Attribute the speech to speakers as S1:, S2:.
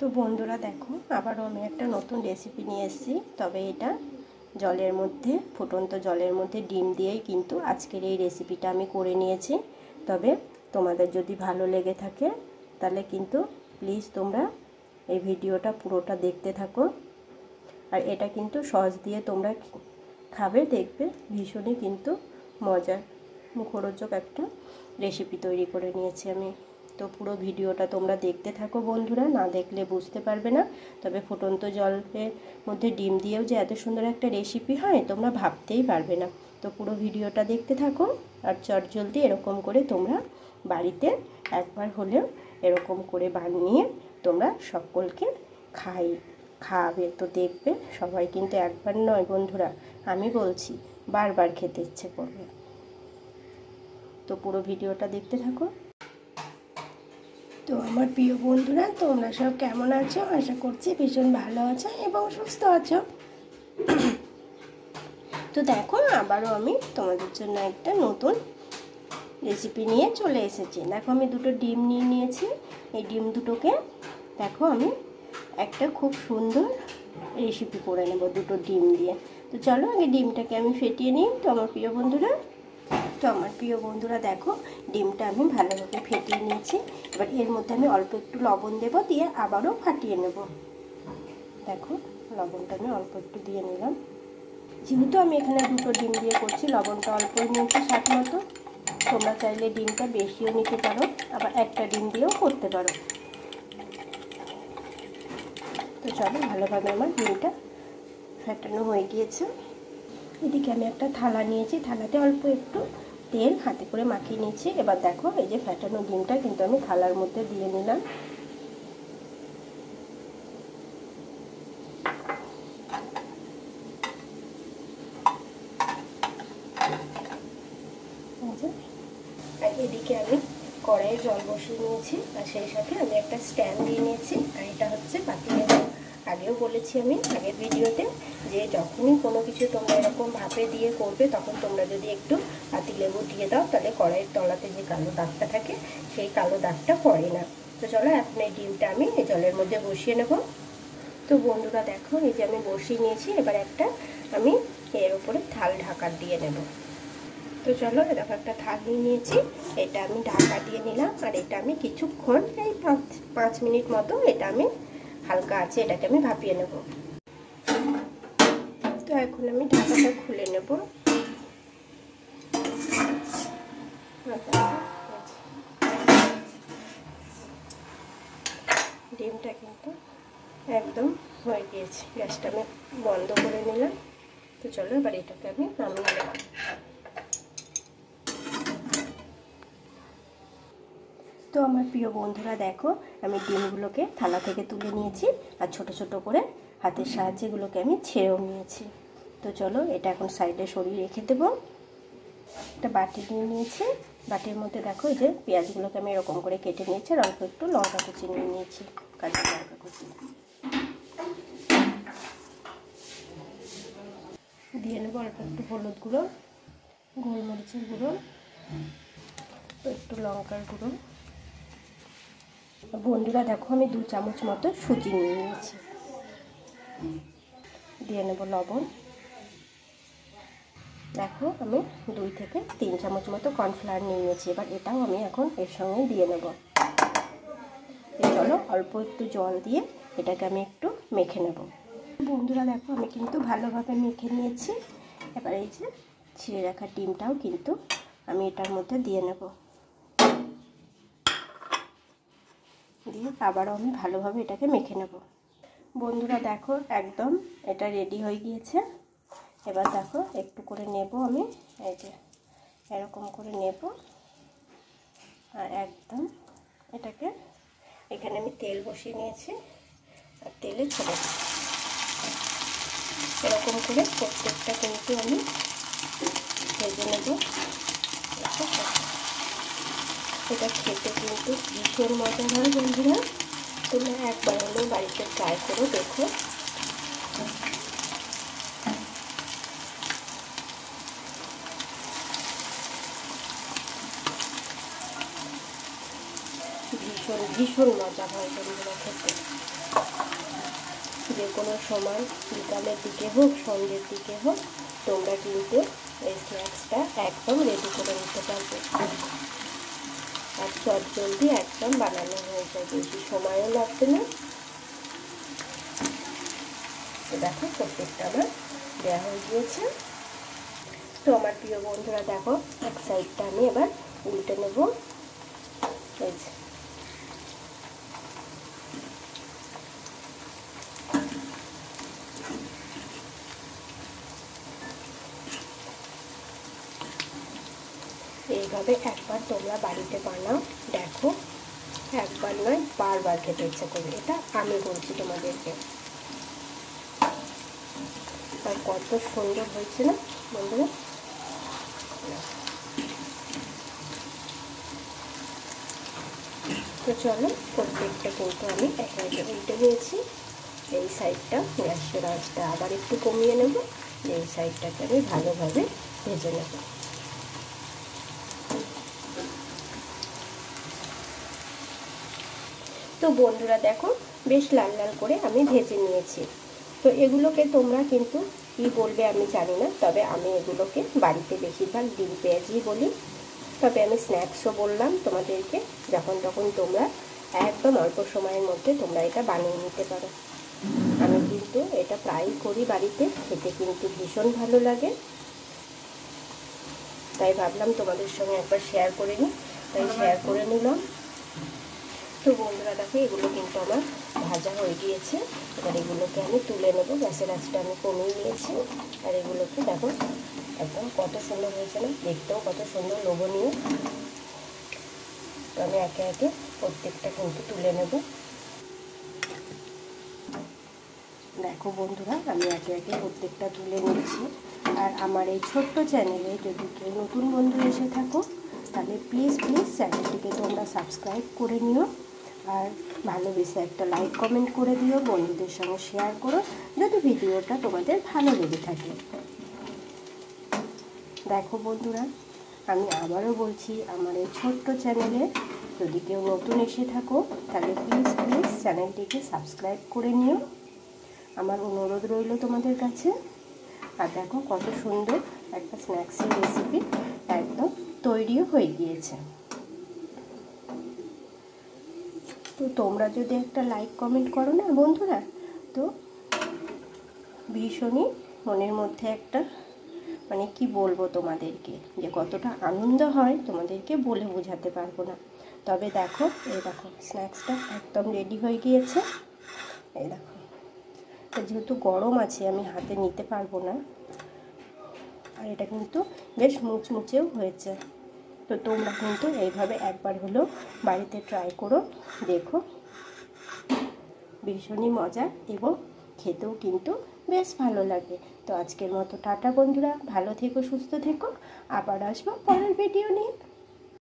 S1: তো বন্ধুরা দেখো, আবারও আমি একটা নতুন রেসিপি নিয়ে এসেছি। তবে এটা জলের মধ্যে, ফুটন্ত জলের মধ্যে ডিম দিয়েই কিন্তু আজকের এই রেসিপিটা আমি করে নিয়েছি। তবে তোমাদের যদি ভালো লেগে থাকে তাহলে কিন্তু প্লিজ তোমরা এই ভিডিওটা পুরোটা দেখতে থাকো। আর এটা কিন্তু সস দিয়ে তোমরা খাবে, দেখবে ভীষণই কিন্তু মজার মুখরোচক একটা রেসিপি তৈরি করে নিয়েছি আমি। তো পুরো ভিডিওটা তোমরা দেখতে থাকো বন্ধুরা, না দেখলে বুঝতে পারবে না। তবে ফুটন্ত জলের মধ্যে ডিম দিয়েও যে এত সুন্দর একটা রেসিপি হয় তোমরা ভাবতেই পারবে না। তো পুরো ভিডিওটা দেখতে থাকো। আর চটজলদি এরকম করে তোমরা বাড়িতে একবার হলেও এরকম করে বানিয়ে তোমরা সকলকে খাওয়াবে। তো দেখবে সবাই কিন্তু একবার নয় বন্ধুরা, আমি বলছি বারবার খেতে ইচ্ছে করবে। তো পুরো ভিডিওটা দেখতে থাকো। তো আমার প্রিয় বন্ধুরা, তোমরা সব কেমন আছো? আশা করছি ভীষণ ভালো আছো এবং সুস্থ আছো। তো দেখো, আবারও আমি তোমাদের জন্য একটা নতুন রেসিপি নিয়ে চলে এসেছি। দেখো, আমি দুটো ডিম নিয়ে নিয়েছি। এই ডিম দুটোকে দেখো আমি একটা খুব সুন্দর রেসিপি করে নেব দুটো ডিম দিয়ে। তো চলো আগে ডিমটাকে আমি ফেটিয়ে নিই। তো আমার প্রিয় বন্ধুরা দেখো, ডিমটা আমি ভালোভাবে ফেটিয়ে নিয়েছি। এবার এর মধ্যে আমি অল্প একটু লবণ দেবো, দিয়ে আবারও ফাটিয়ে নেব। দেখো, লবণটা আমি অল্প একটু দিয়ে নিলাম। যেহেতু আমি এখানে দুটো ডিম দিয়ে করছি, লবণটা অল্পই নিয়েছি স্বাদ মতো। তোমরা চাইলে ডিমটা বেশিও নিতে পারো, আবার একটা ডিম দিয়েও করতে পারো। তো চলো, ভালোভাবে আমার ডিমটা ফেটানো হয়ে গিয়েছে। এদিকে আমি একটা থালা নিয়েছি, থালাতে অল্প একটু তেল হাতে করে মাখিয়ে নিয়েছি। এবার দেখো, এই যে ফেটানো ডিমটা কিন্তু আমি থালার মধ্যে দিয়ে নিলাম। আর এদিকে আমি কড়াইয়ে জল বসিয়ে নিয়েছি, আর সেই সাথে আমি একটা স্ট্যান্ড দিয়ে নিয়েছি। আর এটা হচ্ছে পাতিলেবু। আগেও বলেছি আমি আগের ভিডিওতে যে যখনই কোনো কিছু তোমরা এরকম ভাপে দিয়ে করবে, তখন তোমরা যদি একটু পাতিলেবু দিয়ে দাও তাহলে কড়াইয়ের তলাতে যে কালো দাগটা থাকে সেই কালো দাগটা পড়ে না। তো চলো, এখন এই ডিমটা আমি এই জলের মধ্যে বসিয়ে নেব। তো বন্ধুরা দেখো, এই যে আমি বসিয়ে নিয়েছি। এবার একটা আমি এর উপরে থাল ঢাকা দিয়ে নেব। তো চলো, দেখো একটা থাল নিয়ে নিয়েছি, এটা আমি ঢাকা দিয়ে নিলাম। আর এটা আমি কিছুক্ষণ, এই 5 মিনিট মতো এটা আমি হালকা আছে এটাকে আমি ভাপিয়ে নেব। তো এখন আমি ঢাকাটা খুলে নেব। ডিমটা কিন্তু একদম হয়ে গিয়েছে। গ্যাসটা আমি বন্ধ করে নিলাম। তো চলো, এবার এটাকে আমি নামিয়ে নেব। তো আমার প্রিয় বন্ধুরা দেখো, আমি ডিমগুলোকে থালা থেকে তুলে নিয়েছি, আর ছোট ছোট করে হাতের সাহায্যে এগুলোকে আমি ছেড়েও নিয়েছি। তো চলো, এটা এখন সাইডে সরিয়ে রেখে দেবো। একটা বাটি নিয়ে নিয়েছি, বাটির মধ্যে দেখো এই যে পেঁয়াজগুলোকে আমি এরকম করে কেটে নিয়েছি, আর অল্প একটু লঙ্কা কুচি নিয়ে নিয়েছি, কাঁচা লঙ্কা কুচি দিয়ে নেবো। অল্প একটু হলুদ গুঁড়ো, গোলমরিচের গুঁড়ো, একটু লঙ্কার গুঁড়ো। বন্ধুরা দেখো, আমি 2 চামচ মতো সুজি নিয়ে নিয়েছি। দিয়ে নেব লবণ। দেখো, আমি 2 থেকে 3 চামচ মতো কর্নফ্লাওয়ার নিয়ে নিয়েছি। এবার এটাও আমি এখন এর সঙ্গে দিয়ে নেব। চলো, অল্প একটু জল দিয়ে এটাকে আমি একটু মেখে নেব। বন্ধুরা দেখো, আমি কিন্তু ভালোভাবে মেখে নিয়েছি। এবার এই যে ছিঁড়ে রাখা ডিমটাও কিন্তু আমি এটার মধ্যে দিয়ে নেব। দিয়ে আবারও আমি ভালোভাবে এটাকে মেখে নেব। বন্ধুরা দেখো, একদম এটা রেডি হয়ে গিয়েছে। এবার দেখো, একটু করে নেব আমি, এই যে এরকম করে নেব। আর একদম এটাকে, এখানে আমি তেল বসিয়ে নিয়েছি, আর তেলে ছেড়ে এরকম করে প্রত্যেকটা কিন্তু আমি ভেজে নেব। এটা খেতে কিন্তু ভীষণ মজার হয় বন্ধুরা, তোমরা একবার হলেও বাড়িতে ট্রাই করো দেখো। ভীষণ ভীষণ মজার মজা হয় বন্ধুরা খেতে। যে কোনো সময় বিকালের দিকে হোক সন্ধ্যের দিকে হোক তোমরা কিন্তু এই স্ন্যাক্সটা একদম রেডি করে নিতে পারবে। আর চটজলদি একদম বানানো হয়ে যায়, বেশি সময়ও লাগবে না। তো দেখো প্রত্যেকটা আমার দেওয়া হয়ে গিয়েছে। তো আমার প্রিয় বন্ধুরা দেখো এক সাইডটা আমি এবার উল্টে নেব। এই যে এইভাবে একবার তোমরা বাড়িতে বানাও, দেখো একবার নয় বারবার খেতে ইচ্ছা করবে। এটা আমি বলছি তোমাদেরকে। আর কত সুন্দর হয়েছে না বন্ধুরা। তো চলো প্রত্যেকটা কিন্তু আমি একে একে উল্টে নিয়েছি। এই সাইডটা গ্যাসের আঁচটা আবার একটু কমিয়ে নেব, এই সাইডটাকে আমি ভালোভাবে ভেজে নেব। তো বন্ধুরা দেখো বেশ লাল লাল করে আমি ভেজে নিয়েছি। তো এগুলোকে তোমরা কিন্তু কী বলবে আমি জানি না, তবে আমি এগুলোকে বাড়িতে বেশিরভাগ ডিম পেঁয়াজই বলি। তবে আমি স্ন্যাক্সও বললাম তোমাদেরকে, যখন তখন তোমরা একদম অল্প সময়ের মধ্যে তোমরা এটা বানিয়ে নিতে পারো। আমি কিন্তু এটা প্রায়ই করি বাড়িতে, খেতে কিন্তু ভীষণ ভালো লাগে। তাই ভাবলাম তোমাদের সঙ্গে একবার শেয়ার করে নিই, তাই শেয়ার করে নিলাম। তো বন্ধুরা দেখো এগুলো কিন্তু আমার ভাজা হয়ে গিয়েছে। এবার এগুলোকে আমি তুলে নেবো, গ্যাসের আঁচটা আমি কমিয়ে নিয়েছি। আর এগুলোকে দেখো একদম কত সুন্দর হয়েছে না, দেখতেও কত সুন্দর লোভনীয়। তো আমি একে একে প্রত্যেকটা কিন্তু তুলে নেব। দেখো বন্ধুরা আমি একে একে প্রত্যেকটা তুলে নিচ্ছি। আর আমার এই ছোট্ট চ্যানেলে যদি কেউ নতুন বন্ধু এসে থাকো তাহলে প্লিজ চ্যানেলটিকে তোমরা সাবস্ক্রাইব করে নিও। আর ভালোবেসে একটা লাইক কমেন্ট করে দিও, বন্ধুদের সঙ্গে শেয়ার করো যদি ভিডিওটা তোমাদের ভালো লেগে থাকে। দেখো বন্ধুরা আমি আবারও বলছি, আমার এই ছোট্ট চ্যানেলে যদি কেউ নতুন এসে থাকো তাহলে প্লিজ চ্যানেলটিকে সাবস্ক্রাইব করে নিও, আমার অনুরোধ রইল তোমাদের কাছে। আর দেখো কত সুন্দর একটা স্ন্যাক্সের রেসিপি একদম তৈরিও হয়ে গিয়েছে। তো তোমরা যদি একটা লাইক কমেন্ট করো না বন্ধুরা, তো ভীষণই মনের মধ্যে একটা মানে কি বলবো তোমাদেরকে, যে কতটা আনন্দ হয় তোমাদেরকে বলে বোঝাতে পারবো না। তবে দেখো এই দেখো স্ন্যাক্সটা একদম রেডি হয়ে গিয়েছে। এই দেখো যেহেতু গরম আছে আমি হাতে নিতে পারবো না, আর এটা কিন্তু বেশ মুচমুচেও হয়েছে। তো তোমরা কিন্তু এইভাবে একবার হলেও বাড়িতে ট্রাই করো, দেখো ভীষণই মজা এবং খেতেও কিন্তু বেশ ভালো লাগে। তো আজকের মতো টাটা বন্ধুরা, ভালো থেকো সুস্থ থেকো, আবার আসবো পরের ভিডিও নিয়ে।